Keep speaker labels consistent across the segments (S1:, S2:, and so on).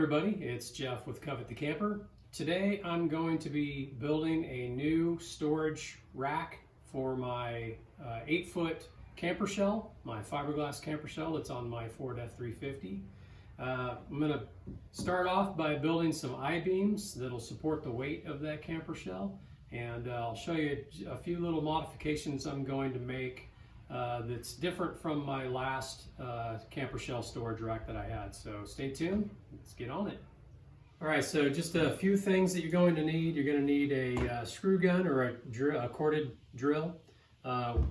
S1: everybody, it's Jeff with Covet the Camper. Today I'm going to be building a new storage rack for my 8-foot camper shell, my fiberglass camper shell that's on my Ford F-350. I'm going to start off by building some I-beams that'll support the weight of that camper shell, and I'll show you a few little modifications I'm going to make that's different from my last camper shell storage rack that I had. So stay tuned, let's get on it. All right, so just a few things that you're going to need. You're going to need a screw gun or a corded drill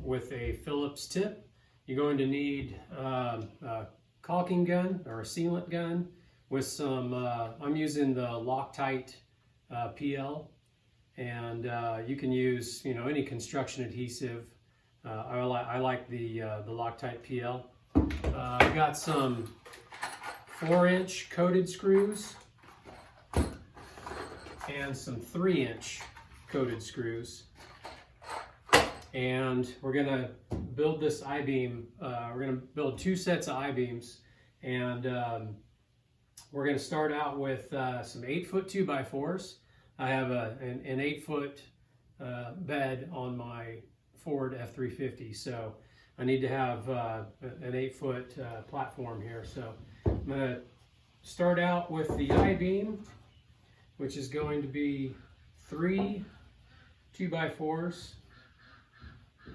S1: with a Phillips tip. You're going to need a caulking gun or a sealant gun with some, I'm using the Loctite PL, and you can use any construction adhesive. I like the Loctite PL. I've got some 4-inch coated screws and some 3-inch coated screws. And we're gonna build this I-beam. We're gonna build 2 sets of I-beams, and we're gonna start out with some 8-foot 2x4s. I have an 8-foot bed on my Ford F-350, so I need to have an 8-foot platform here. So I'm going to start out with the I-beam, which is going to be 3 2x4s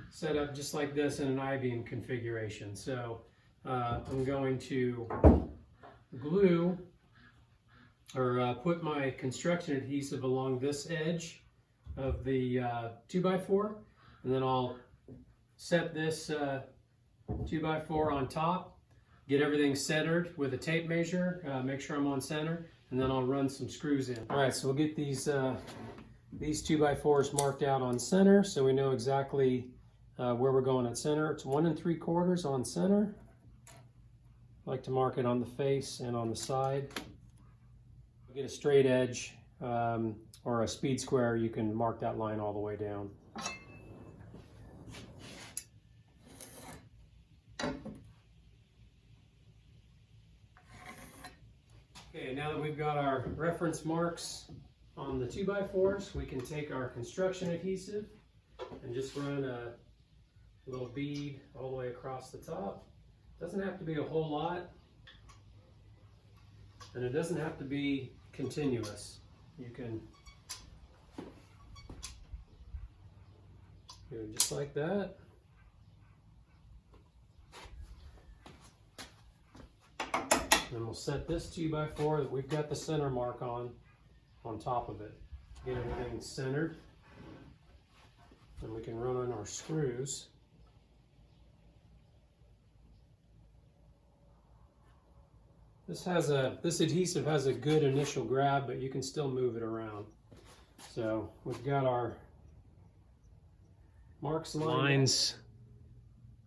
S1: set up just like this in an I-beam configuration. So I'm going to glue or put my construction adhesive along this edge of the 2x4. And then I'll set this 2x4 on top, get everything centered with a tape measure, make sure I'm on center, and then I'll run some screws in. All right, so we'll get these 2x4s marked out on center so we know exactly where we're going at center. It's 1 3/4 on center. I like to mark it on the face and on the side. Get a straight edge or a speed square, you can mark that line all the way down. Okay, now that we've got our reference marks on the 2x4s, we can take our construction adhesive and just run a little bead all the way across the top. Doesn't have to be a whole lot, and it doesn't have to be continuous. You can do it just like that. Then we'll set this 2x4 that we've got the center mark on top of it. Get everything centered. Then we can run on our screws. This adhesive has a good initial grab, but you can still move it around. So we've got our marks lines.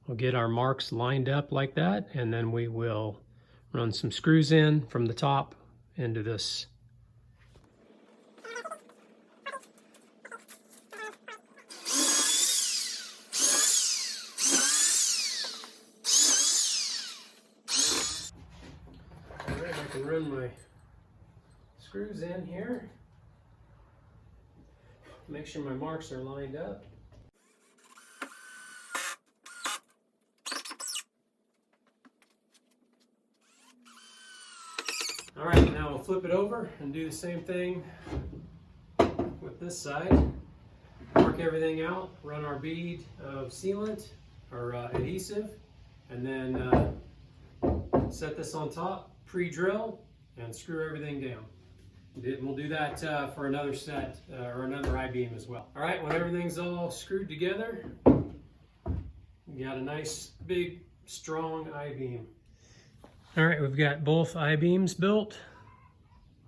S1: We'll get our marks lined up like that, and then we will run some screws in from the top into this. All right, I can run my screws in here. Make sure my marks are lined up. All right, now we'll flip it over and do the same thing with this side. Mark everything out, run our bead of sealant or adhesive, and then set this on top, pre-drill, and screw everything down. We'll do that for another set or another I-beam as well. All right, when everything's all screwed together, we got a nice, big, strong I-beam. All right, we've got both I-beams built.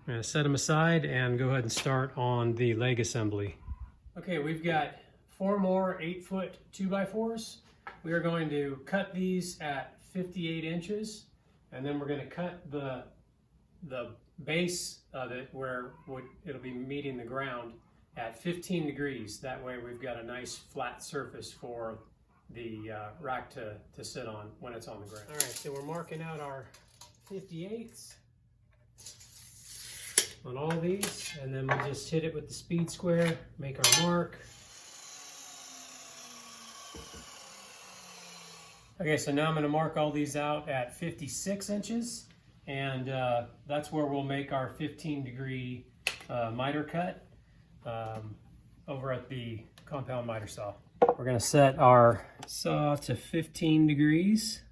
S1: I'm gonna set them aside and go ahead and start on the leg assembly. Okay, we've got 4 more 8-foot 2x4s. We are going to cut these at 58 inches, and then we're gonna cut the base of it where it'll be meeting the ground at 15 degrees. That way we've got a nice flat surface for the rack to sit on when it's on the ground. All right, so we're marking out our 58s. on all these, and then we'll just hit it with the speed square, make our mark. Okay, so now I'm going to mark all these out at 56 inches, and that's where we'll make our 15-degree miter cut over at the compound miter saw. We're going to set our saw to 15 degrees.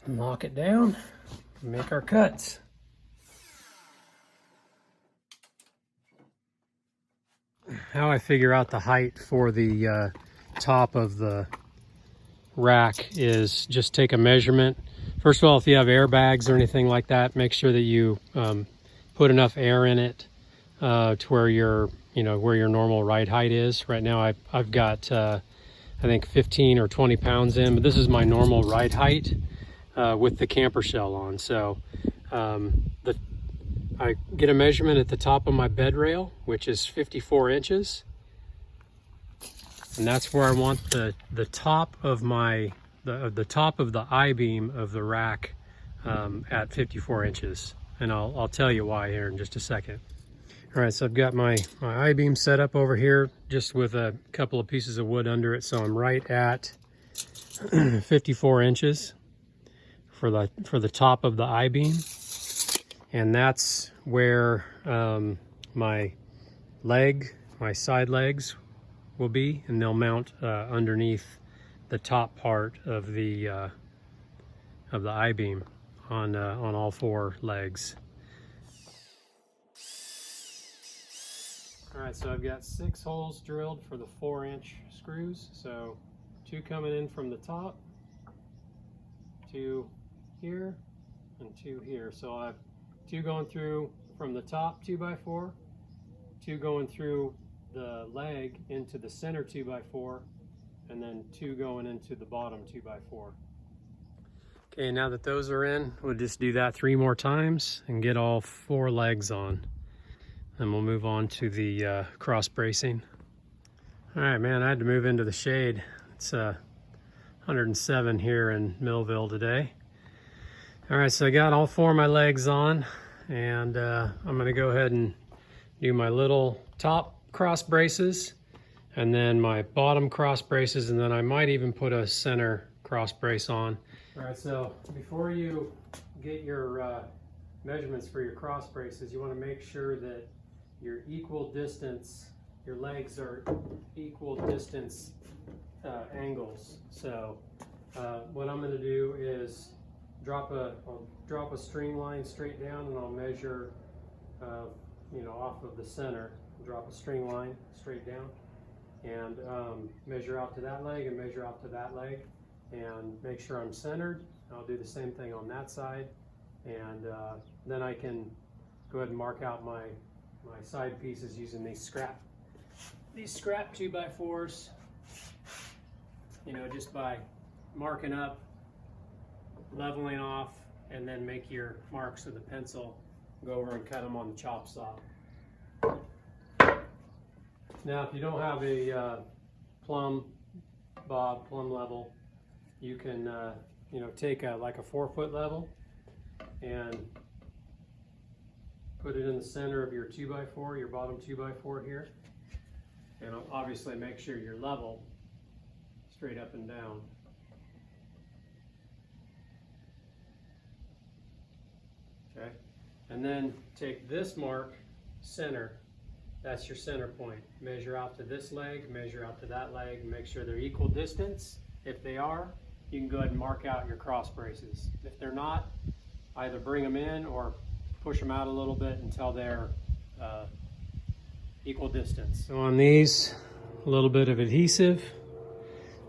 S1: Lock it down and make our cuts. How I figure out the height for the top of the rack is just take a measurement. First of all, if you have airbags or anything like that, make sure that you put enough air in it to where your where your normal ride height is. Right now I've got I think 15 or 20 pounds in, but this is my normal ride height with the camper shell on. So I get a measurement at the top of my bed rail, which is 54 inches. And that's where I want the top of the top of the I-beam of the rack at 54 inches. And I'll tell you why here in just a second. All right, so I've got my I-beam set up over here just with a couple of pieces of wood under it. So I'm right at 54 inches for the top of the I-beam. And that's where my side legs will be, and they'll mount underneath the top part of the I-beam on all four legs. All right, so I've got 6 holes drilled for the 4-inch screws. So 2 coming in from the top, 2 here, and 2 here. So I have 2 going through from the top 2x4, 2 going through the leg into the center 2x4, and then 2 going into the bottom 2x4. Okay, now that those are in, we'll just do that 3 more times and get all 4 legs on. Then we'll move on to the cross bracing. All right, man, I had to move into the shade. It's 107 here in Millville today. All right, so I got all 4 of my legs on, and I'm gonna go ahead and do my little top cross braces, and then my bottom cross braces, and then I might even put a center cross brace on. All right, so before you get your measurements for your cross braces, you wanna make sure that your equal distance, your legs are equal distance angles. So what I'm gonna do is I'll drop a string line straight down, and I'll measure, off of the center. Drop a string line straight down, and measure out to that leg and measure out to that leg, and make sure I'm centered. I'll do the same thing on that side, and then I can go ahead and mark out my side pieces using these scrap 2x4s. Just by marking up, leveling off, and then make your marks with a pencil. Go over and cut them on the chop saw. Now, if you don't have a plumb level, you can take like a 4-foot level and put it in the center of your 2x4, your bottom 2x4 here, and obviously make sure you're level straight up and down. Okay, and then take this mark, center. That's your center point. Measure out to this leg, measure out to that leg, make sure they're equal distance. If they are, you can go ahead and mark out your cross braces. If they're not, either bring them in or push them out a little bit until they're equal distance. So on these, a little bit of adhesive.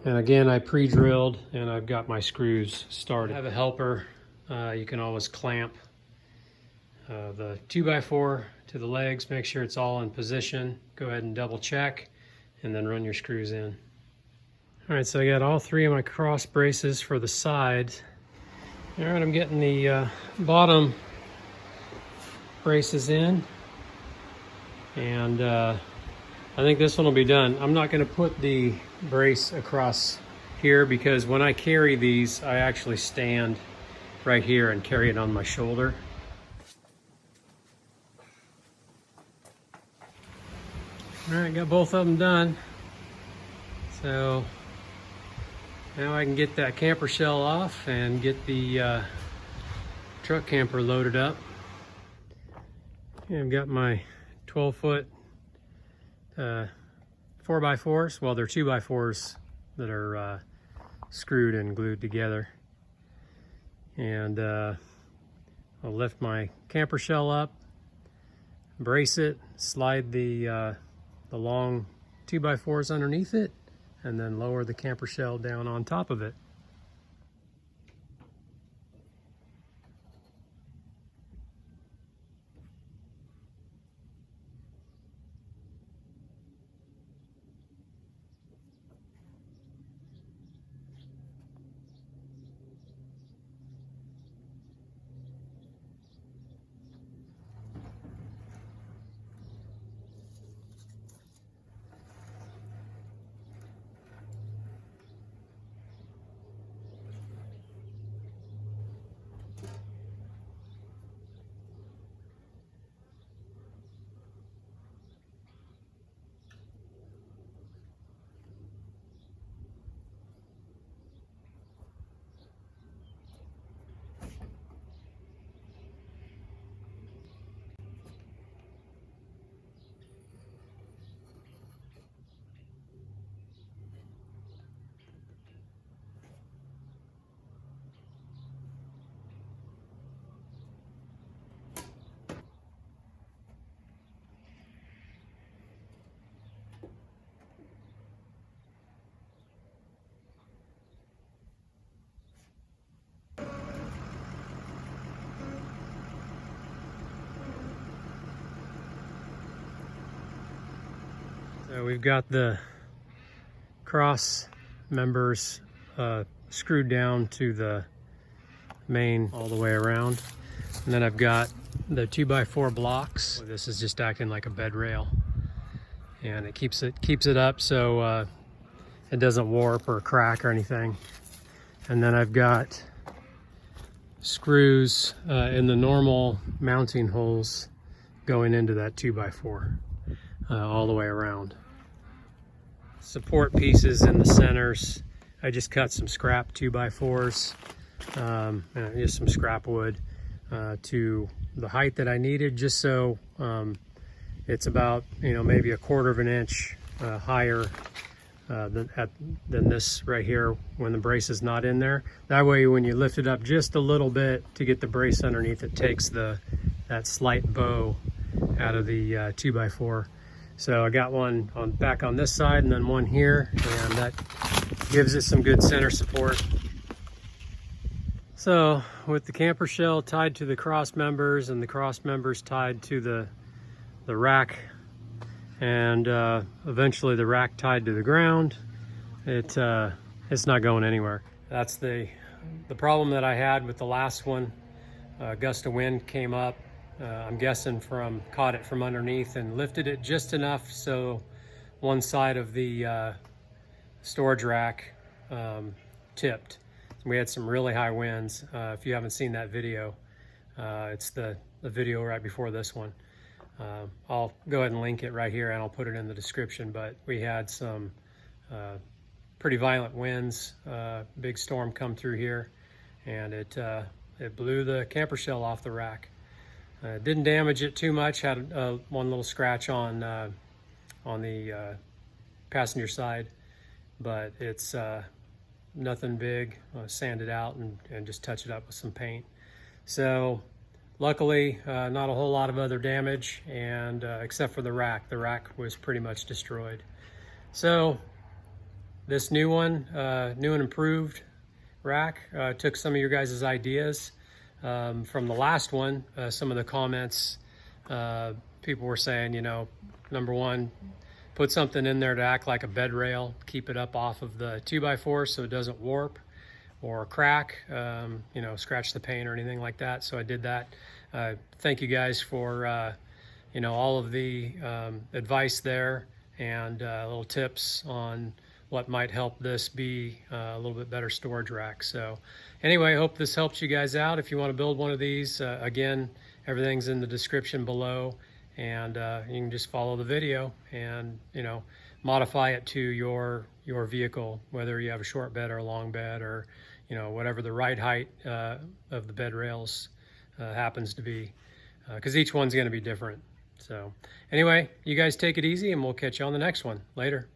S1: And again, I pre-drilled and I've got my screws started. I have a helper. You can always clamp the 2x4 to the legs, make sure it's all in position. Go ahead and double check, and then run your screws in. All right, so I got all 3 of my cross braces for the sides. All right, I'm getting the bottom braces in, and I think this one will be done. I'm not going to put the brace across here because when I carry these, I actually stand right here and carry it on my shoulder. All right, got both of them done. So now I can get that camper shell off and get the truck camper loaded up. And I've got my 12-foot 4x4s. Well, they're 2x4s that are screwed and glued together. And I'll lift my camper shell up, brace it, slide the long 2x4s underneath it, and then lower the camper shell down on top of it. So we've got the cross members screwed down to the main all the way around. And then I've got the 2x4 blocks. This is just acting like a bed rail. And it keeps it up so it doesn't warp or crack or anything. And then I've got screws in the normal mounting holes going into that 2x4 all the way around. Support pieces in the centers. I just cut some scrap 2x4s, just some scrap wood to the height that I needed, just so it's about, maybe 1/4 of an inch higher than this right here when the brace is not in there. That way when you lift it up just a little bit to get the brace underneath, it takes that slight bow out of the 2x4. So I got one back on this side and then one here, and that gives it some good center support. So with the camper shell tied to the cross members and the cross members tied to the rack, and eventually the rack tied to the ground, it's not going anywhere. That's the problem that I had with the last one. A gust of wind came up. I'm guessing caught it from underneath and lifted it just enough so one side of the storage rack tipped. We had some really high winds. If you haven't seen that video, it's the video right before this one. I'll go ahead and link it right here and I'll put it in the description, but we had some pretty violent winds, big storm come through here, and it blew the camper shell off the rack. Didn't damage it too much, had one little scratch on the passenger side, but it's nothing big. Sand it out and just touch it up with some paint. So luckily, not a whole lot of other damage, and except for the rack. The rack was pretty much destroyed. So this new one, new and improved rack, took some of your guys' ideas from the last one. Some of the comments, people were saying, number one, put something in there to act like a bed rail, keep it up off of the 2x4 so it doesn't warp or crack, scratch the paint or anything like that. So I did that. Thank you guys for all of the advice there, and little tips on what might help this be a little bit better storage rack. So anyway, I hope this helps you guys out. If you want to build one of these, again, everything's in the description below, and you can just follow the video and, you know, modify it to your vehicle, whether you have a short bed or a long bed, or, you know, whatever the right height of the bed rails happens to be, because each one's going to be different. So anyway, you guys take it easy, and we'll catch you on the next one. Later.